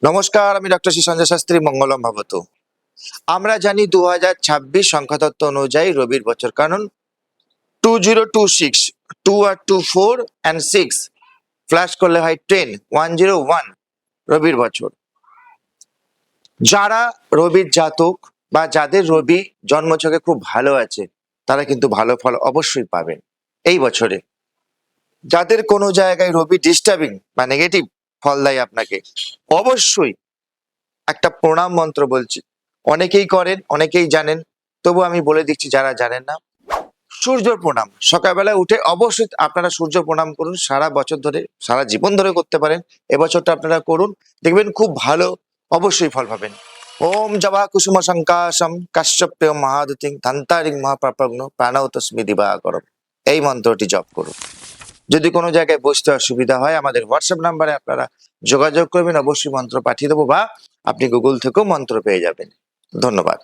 নমস্কার, আমি ডক্টর শ্রী সঞ্জয় শাস্ত্রী, মঙ্গলম ভবতু। আমরা জানি 2026 সংখ্যাতত্ত্ব অনুযায়ী রবির বছর কানুন 2026, 2 আর 2 4 and 6 ফ্ল্যাশ করলে হয় 10, 101 রবির বছর। যারা রবির জাতক বা যাদের রবি জন্মছকে খুব ভালো আছে তারা কিন্তু ভালো ফল অবশ্যই পাবেন এই বছরে। যাদের কোনো জায়গায় রবি ডিস্টার্বিং বা নেগেটিভ ফল দেয় আপনাকে, অবশ্যই একটা প্রণাম মন্ত্র বলছি। অনেকেই করেন, অনেকেই জানেন, তবু আমি বলে দিচ্ছি যারা জানেন না। সূর্য প্রণাম। সকালবেলা উঠে অবশ্যই আপনারা সূর্য প্রণাম করুন। সারা বছর ধরে, সারা জীবন ধরে করতে পারেন, এবছরটা আপনারা করুন, দেখবেন খুব ভালো অবশ্যই ফল পাবেন। ওম জবা কুসুম সংকাশম কাশ্যপ্য মহাদুতিং ধন্তারিং মহাপ্রাপ্ন প্রাণাউ তস্মি দিবাকরম, এই মন্ত্রটি জপ করুন। যদি কোনো জায়গায় বসতে অসুবিধা হয় আমাদের হোয়াটসঅ্যাপ নাম্বারে আপনারা যোগাযোগ করবেন, অবশ্যই মন্ত্র পাঠিয়ে দেবো, বা আপনি গুগল থেকেও মন্ত্র পেয়ে যাবেন। ধন্যবাদ।